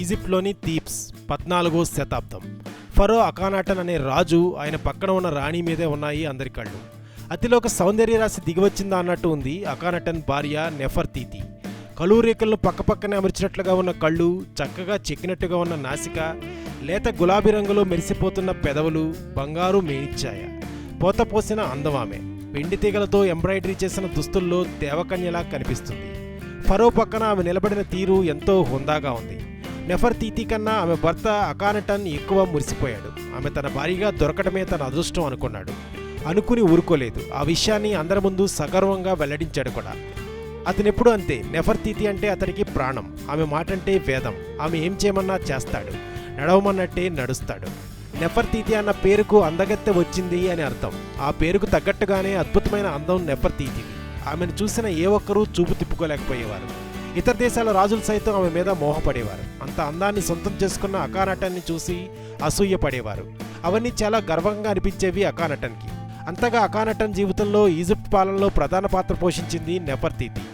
ఈజిప్ట్లోని Thebes 14వ శతాబ్దం. ఫరో అఖానాటన్ అనే రాజు, ఆయన పక్కన ఉన్న రాణి మీదే ఉన్నాయి అందరి కళ్ళు. అతిలోక సౌందర్య రాశి దిగివచ్చిందా అన్నట్టు ఉంది అఖానాటన్ భార్య నెఫర్తీతి. కలురేకలను పక్కపక్కనే అమర్చినట్లుగా ఉన్న కళ్ళు, చక్కగా చెక్కినట్టుగా ఉన్న నాసిక, లేత గులాబీ రంగులో మెరిసిపోతున్న పెదవులు, బంగారు మేనిచ్చాయ, పోతపోసిన అందం ఆమె. వెండి తీగలతో ఎంబ్రాయిడరీ చేసిన దుస్తుల్లో దేవకన్యలా కనిపిస్తుంది. ఫరో పక్కన ఆమె నిలబడిన తీరు ఎంతో హుందాగా ఉంది. నెఫర్తీతి కన్నా ఆమె భర్త అఖానాటన్ ఎక్కువ మురిసిపోయాడు. ఆమె తన భార్యగా దొరకడమే తన అదృష్టం అనుకున్నాడు. అనుకుని ఊరుకోలేదు. ఆ విషయాన్ని అందరి ముందు సగర్వంగా వెల్లడించాడు కూడా. అతనెప్పుడు అంతే. నెఫర్తీతి అంటే అతనికి ప్రాణం. ఆమె మాటంటే వేదం. ఆమె ఏం చేయమన్నా చేస్తాడు, నడవమన్నట్టే నడుస్తాడు. నెఫర్తీతి అన్న పేరుకు అందగత్తె వచ్చింది అని అర్థం. ఆ పేరుకు తగ్గట్టుగానే అద్భుతమైన అందం నెఫర్తీతిది. ఆమెను చూసిన ఏ ఒక్కరూ చూపు తిప్పుకోలేకపోయేవారు. ఇతర దేశాల రాజులు సైతం ఆమె మీద మోహపడేవారు. అంత అందాన్ని సొంతం చేసుకున్న అఖానాటన్ని చూసి అసూయపడేవారు. అవన్నీ చాలా గర్వంగా అనిపించేవి అఖానాటన్కి. అంతగా అఖానాటన్ జీవితంలో ఈజిప్ట్ పాలనలో ప్రధాన పాత్ర పోషించింది నెఫర్తీతి.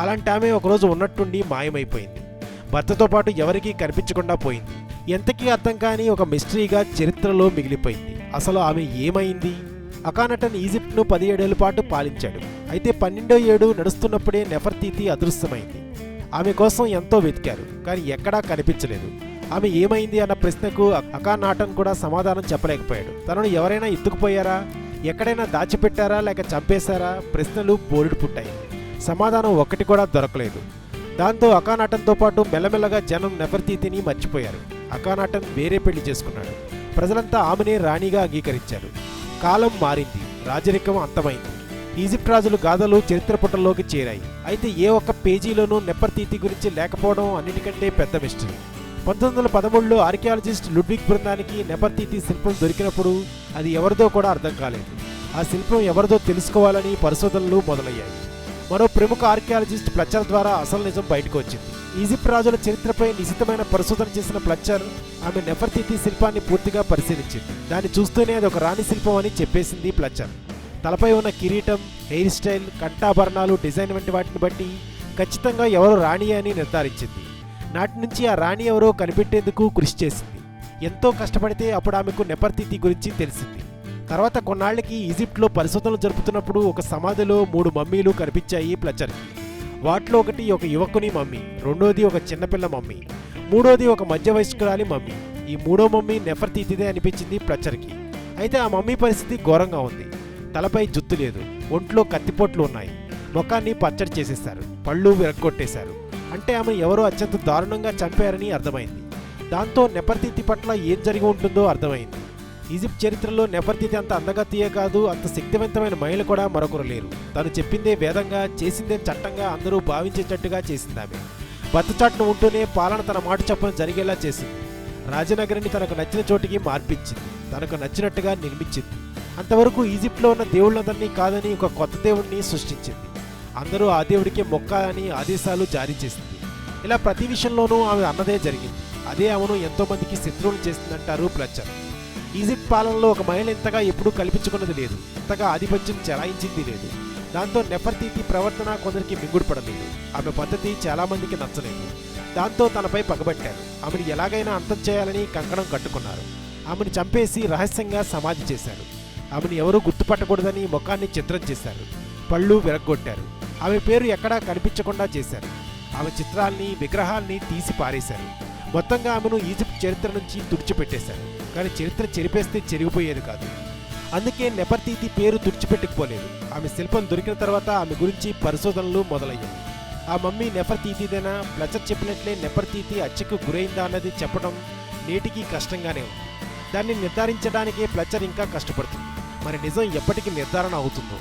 అలాంటి ఆమె ఒకరోజు ఉన్నట్టుండి మాయమైపోయింది. భర్తతో పాటు ఎవరికీ కనిపించకుండా పోయింది. ఎంతకీ అర్థం కాని ఒక మిస్టరీగా చరిత్రలో మిగిలిపోయింది. అసలు ఆమె ఏమైంది? అఖానాటన్ ఈజిప్ట్ను 17 ఏళ్ల పాటు పాలించాడు. అయితే 12వ ఏడు నడుస్తున్నప్పుడే నెఫర్తీతి అదృశ్యమైంది. ఆమె కోసం ఎంతో వెతికారు, కానీ ఎక్కడా కనిపించలేదు. ఆమె ఏమైంది అన్న ప్రశ్నకు అఖానాటన్ కూడా సమాధానం చెప్పలేకపోయాడు. తనను ఎవరైనా ఎత్తుకుపోయారా, ఎక్కడైనా దాచిపెట్టారా, లేక చంపేశారా? ప్రశ్నలు బోలెడు పుట్టాయి. సమాధానం ఒక్కటి కూడా దొరకలేదు. దాంతో అఖానాటన్తో పాటు మెల్లమెల్లగా జనం నెఫర్తీతిని మర్చిపోయారు. అఖానాటన్ వేరే పెళ్లి చేసుకున్నాడు. ప్రజలంతా ఆమెనే రాణిగా అంగీకరించారు. కాలం మారింది. రాజరికం అంతమైంది. ఈజిప్ట్ రాజుల గాథలు చరిత్ర పుటల్లోకి చేరాయి. అయితే ఏ ఒక్క పేజీలోనూ నెఫర్తీతి గురించి లేకపోవడం అన్నిటికంటే పెద్ద మిస్టరీ. 1913లో ఆర్కియాలజిస్ట్ లుడ్విగ్ బృందానికి నెఫర్తీతి శిల్పం దొరికినప్పుడు అది ఎవరిదో కూడా అర్థం కాలేదు. ఆ శిల్పం ఎవరిదో తెలుసుకోవాలని పరిశోధనలు మొదలయ్యాయి. మరో ప్రముఖ ఆర్కియాలజిస్ట్ ప్లచ్చర్ ద్వారా అసలు నిజం బయటకు వచ్చింది. ఈజిప్ట్ రాజుల చరిత్రపై నిశితమైన పరిశోధన చేసిన ప్లచ్చర్ ఆమె నెఫర్తీతి శిల్పాన్ని పూర్తిగా పరిశీలించింది. దాన్ని చూస్తూనే అది ఒక రాణి శిల్పం అని చెప్పేసింది ప్లచ్చర్. తలపై ఉన్న కిరీటం, హెయిర్ స్టైల్, కంఠాభరణాలు, డిజైన్ వంటి వాటిని బట్టి ఖచ్చితంగా ఎవరో రాణి అని నిర్ధారించింది. నాటి నుంచి ఆ రాణి ఎవరో కనిపెట్టేందుకు కృషి చేసింది. ఎంతో కష్టపడితే అప్పుడు ఆమెకు నెఫర్తీతి గురించి తెలిసింది. తర్వాత కొన్నాళ్లకి ఈజిప్ట్లో పరిశోధనలు జరుపుతున్నప్పుడు ఒక సమాధిలో 3 మమ్మీలు కనిపించాయి ప్లచ్చర్కి. వాటిలో ఒకటి ఒక యువకుని మమ్మీ, రెండోది ఒక చిన్నపిల్ల మమ్మీ, మూడోది ఒక మధ్య వయస్కురాలి మమ్మీ. ఈ 3వ మమ్మీ నెఫర్తీతిదే అనిపించింది ప్లచ్చర్కి. అయితే ఆ మమ్మీ పరిస్థితి ఘోరంగా ఉంది. తలపై జుత్తు లేదు, ఒంట్లో కత్తిపోట్లు ఉన్నాయి, ముఖాన్ని పచ్చడి చేసేశారు, పళ్ళు విరగ్గొట్టేశారు. అంటే ఆమె ఎవరో అత్యంత దారుణంగా చంపారని అర్థమైంది. దాంతో నెఫర్తీతి పట్ల ఏం జరిగి ఉంటుందో అర్థమైంది. ఈజిప్ట్ చరిత్రలో నెఫర్తీతి అంత అందగత్తెయే కాదు, అంత శక్తివంతమైన మహిళ కూడా మరొకరు లేరు. తను చెప్పిందే వేదంగా, చేసిందే చట్టంగా అందరూ భావించేటట్టుగా చేసిందామె. భర్తచాటును ఉంటూనే పాలన తన మాట చొప్పున జరిగేలా చేసింది. రాజనగరిని తనకు నచ్చిన చోటికి మార్పించింది, తనకు నచ్చినట్టుగా నిర్మించింది. అంతవరకు ఈజిప్ట్లో ఉన్న దేవుళ్ళందరినీ కాదని ఒక కొత్త దేవుడిని సృష్టించింది. అందరూ ఆ దేవుడికి మొక్కాలని ఆదేశాలు జారీ చేసింది. ఇలా ప్రతి విషయంలోనూ ఆమె అన్నదే జరిగింది. అదే ఆమెను ఎంతోమందికి శత్రువులు చేసిందంటారు ప్లచ్చర్. ఈజిప్ట్ పాలనలో ఒక మహిళ ఇంతగా ఎప్పుడూ కల్పించుకున్నది లేదు, ఇంతగా ఆధిపత్యం చెలాయించింది లేదు. దాంతో నెఫర్తీతి ప్రవర్తన కొందరికి మింగుడుపడలేదు. ఆమె పద్ధతి చాలామందికి నచ్చలేదు. దాంతో తనపై పగబట్టారు. ఆమెను ఎలాగైనా అంతం చేయాలని కంకణం కట్టుకున్నారు. ఆమెను చంపేసి రహస్యంగా సమాధి చేశారు. ఆమెను ఎవరూ గుర్తుపట్టకూడదని ముఖాన్ని చిత్రం చేశారు, పళ్ళు విరగ్గొట్టారు. ఆమె పేరు ఎక్కడా కనిపించకుండా చేశారు. ఆమె చిత్రాల్ని, విగ్రహాల్ని తీసి పారేశారు. మొత్తంగా ఆమెను ఈజిప్ట్ చరిత్ర నుంచి తుడిచిపెట్టేశారు. కానీ చరిత్ర చెరిపేస్తే చెరిగిపోయేది కాదు. అందుకే నెఫర్తీతి పేరు తుడిచిపెట్టుకుపోలేదు. ఆమె శిల్పం దొరికిన తర్వాత ఆమె గురించి పరిశోధనలు మొదలయ్యాయి. ఆ మమ్మీ నెఫర్తీతిదేనా? ప్లచ్చర్ చెప్పినట్లే నెఫర్తీతి హత్యకు గురైందా అన్నది చెప్పడం నేటికి కష్టంగానే ఉంది. దాన్ని నిర్ధారించడానికే ప్లచ్చర్ ఇంకా కష్టపడుతుంది. మరి నిజం ఎప్పటికీ నిర్ధారణ అవుతుందో?